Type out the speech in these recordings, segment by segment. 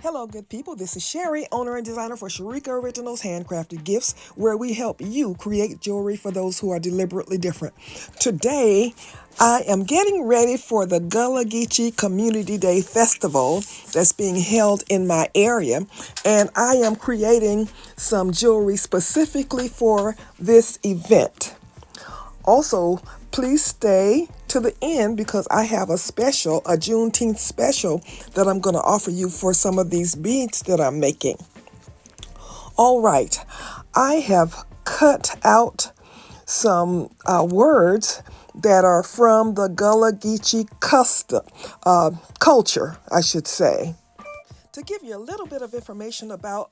Hello, good people. This is Sherry, owner and designer for Sharika Originals Handcrafted Gifts, where we help you create jewelry for those who are deliberately different. Today, I am getting ready for the Gullah Geechee Community Day Festival that's being held in my area, and I am creating some jewelry specifically for this event. Also, please stay to the end because I have a Juneteenth special that I'm going to offer you for some of these beads that I'm making. All right, I have cut out some words that are from the Gullah Geechee culture, I should say. To give you a little bit of information about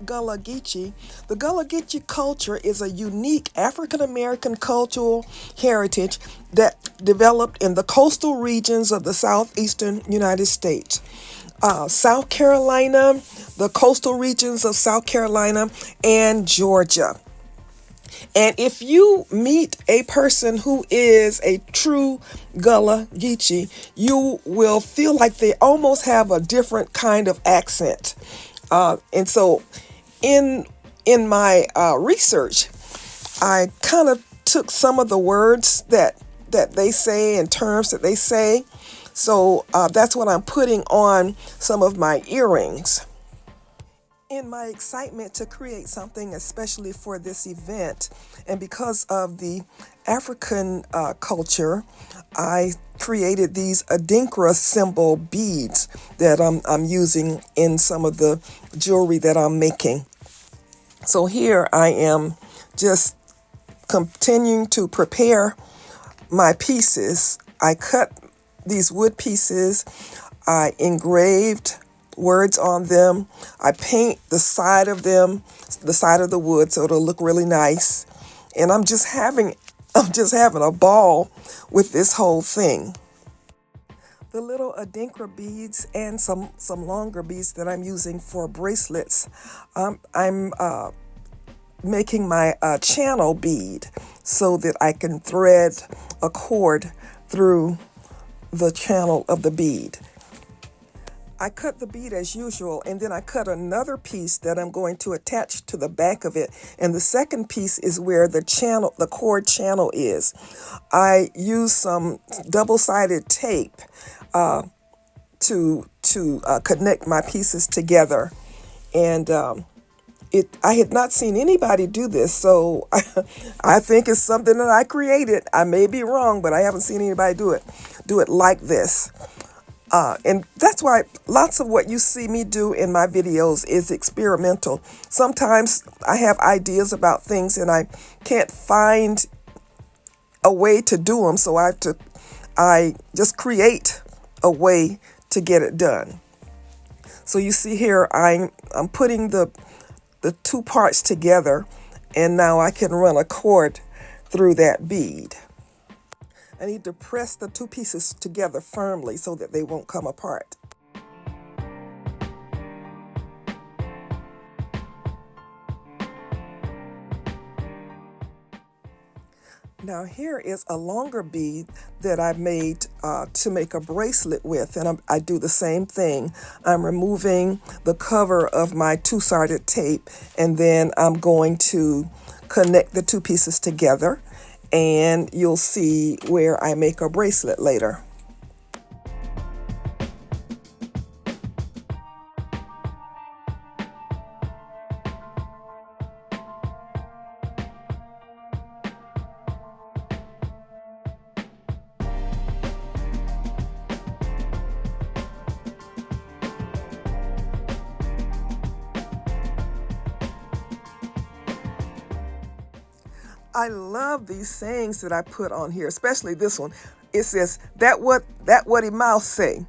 Gullah Geechee, the Gullah Geechee culture is a unique African American cultural heritage that developed in the coastal regions of the southeastern United States. South Carolina, the coastal regions of South Carolina and Georgia. And if you meet a person who is a true Gullah Geechee, you will feel like they almost have a different kind of accent. And so in my research, I kind of took some of the words that they say and terms that they say. So that's what I'm putting on some of my earrings. In my excitement to create something especially for this event, and because of the African culture, I created these Adinkra symbol beads that I'm using in some of the jewelry that I'm making. So here I am just continuing to prepare my pieces. I cut these wood pieces, I engraved words on them. I paint the side of them, the side of the wood, so it'll look really nice. And I'm just having a ball with this whole thing. The little Adinkra beads and some longer beads that I'm using for bracelets. I'm making my channel bead so that I can thread a cord through the channel of the bead. I cut the bead as usual, and then I cut another piece that I'm going to attach to the back of it. And the second piece is where the cord channel is. I use some double-sided tape to connect my pieces together. And I had not seen anybody do this, so I think it's something that I created. I may be wrong, but I haven't seen anybody do it like this. And that's why lots of what you see me do in my videos is experimental. Sometimes I have ideas about things and I can't find a way to do them, so I just create a way to get it done. So you see here, I'm putting the two parts together, and now I can run a cord through that bead. I need to press the two pieces together firmly so that they won't come apart. Now here is a longer bead that I made to make a bracelet with, and I do the same thing. I'm removing the cover of my two-sided tape, and then I'm going to connect the two pieces together, and you'll see where I make a bracelet later. I love these sayings that I put on here, especially this one. It says, that what he mouth say.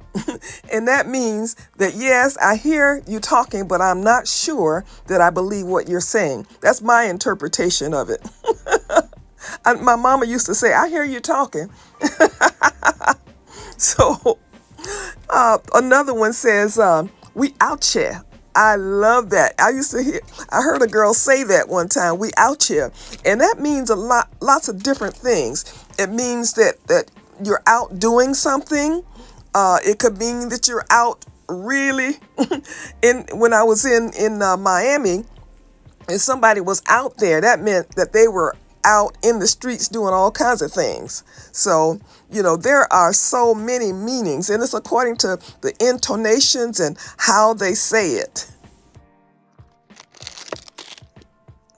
And that means that, yes, I hear you talking, but I'm not sure that I believe what you're saying. That's my interpretation of it. My mama used to say, I hear you talking. So another one says, we out here. I love that. I heard a girl say that one time, we out here. And that means lots of different things. It means that you're out doing something. It could mean that you're out really in when I was in Miami, and somebody was out there, that meant that they were out in the streets doing all kinds of things. So, there are so many meanings, and it's according to the intonations and how they say it.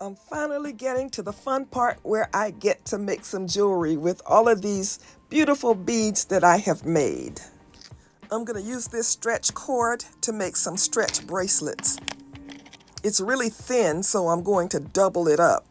I'm finally getting to the fun part where I get to make some jewelry with all of these beautiful beads that I have made. I'm going to use this stretch cord to make some stretch bracelets. It's really thin, so I'm going to double it up.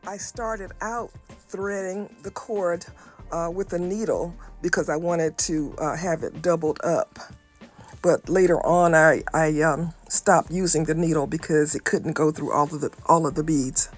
I started out threading the cord with a needle because I wanted to have it doubled up. But later on, I stopped using the needle because it couldn't go through all of the beads.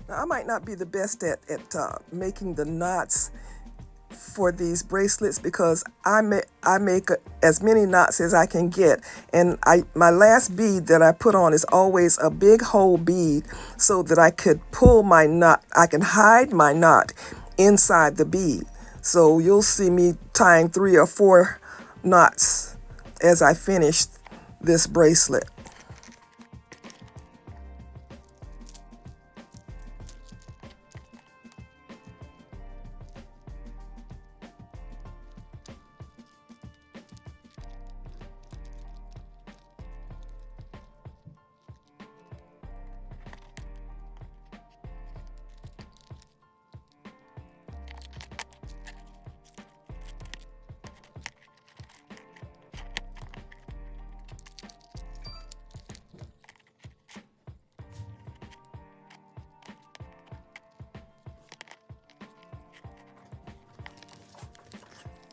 Now, I might not be the best at making the knots for these bracelets because I make as many knots as I can get, and my last bead that I put on is always a big hole bead so that I could pull my knot. I can hide my knot inside the bead. So you'll see me tying 3 or 4 knots as I finish this bracelet.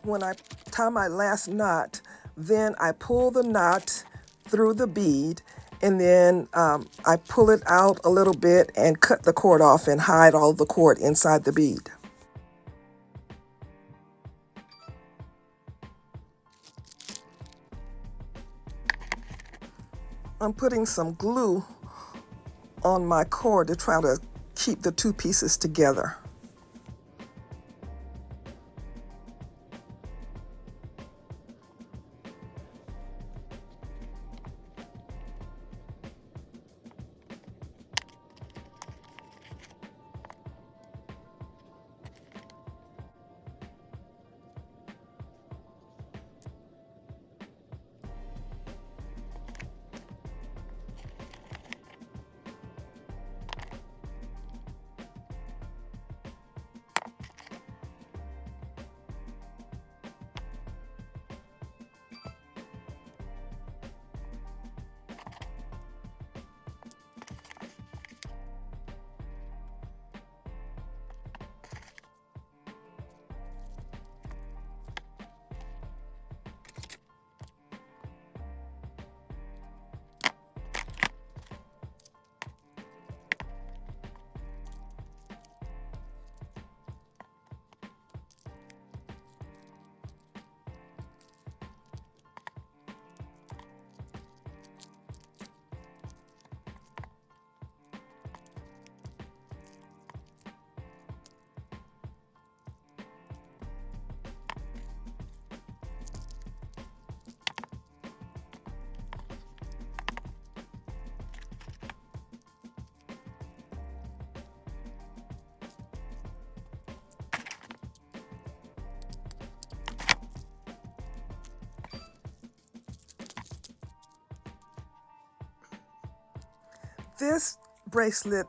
When I tie my last knot, then I pull the knot through the bead, and then I pull it out a little bit and cut the cord off and hide all the cord inside the bead. I'm putting some glue on my cord to try to keep the 2 pieces together. This bracelet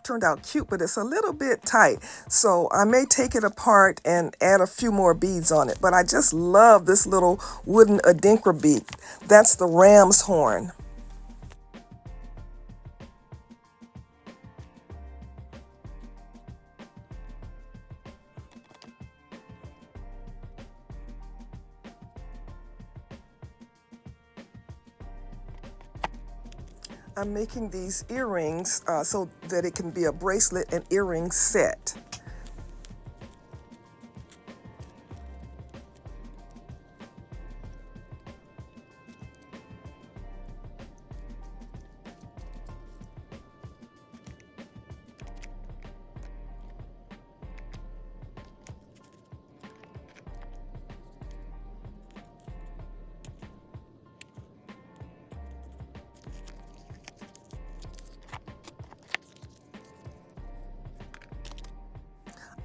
turned out cute, but it's a little bit tight. So I may take it apart and add a few more beads on it. But I just love this little wooden adinkra bead. That's the ram's horn. I'm making these earrings so that it can be a bracelet and earring set.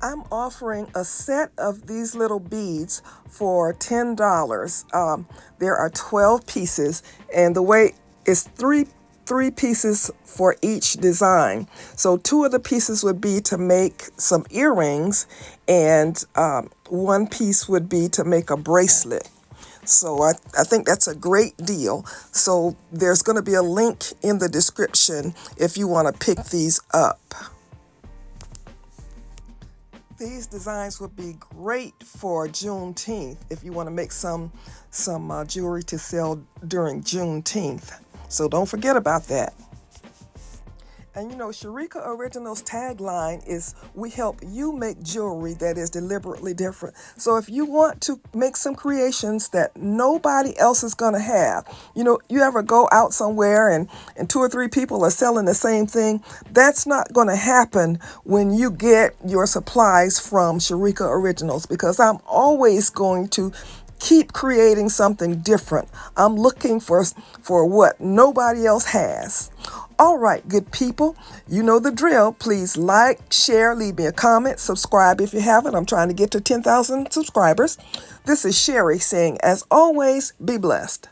I'm offering a set of these little beads for $10. There are 12 pieces, and the weight is three pieces for each design. So two of the pieces would be to make some earrings, and one piece would be to make a bracelet. So I think that's a great deal. So there's going to be a link in the description if you want to pick these up. These designs would be great for Juneteenth if you want to make some jewelry to sell during Juneteenth. So don't forget about that. And you know, Sharika Originals tagline is, we help you make jewelry that is deliberately different. So if you want to make some creations that nobody else is going to have, you know, you ever go out somewhere and two or three people are selling the same thing, that's not going to happen when you get your supplies from Sharika Originals, because I'm always going to keep creating something different. I'm looking for what nobody else has. All right, good people, you know the drill. Please like, share, leave me a comment, subscribe if you haven't. I'm trying to get to 10,000 subscribers. This is Sherry saying, as always, be blessed.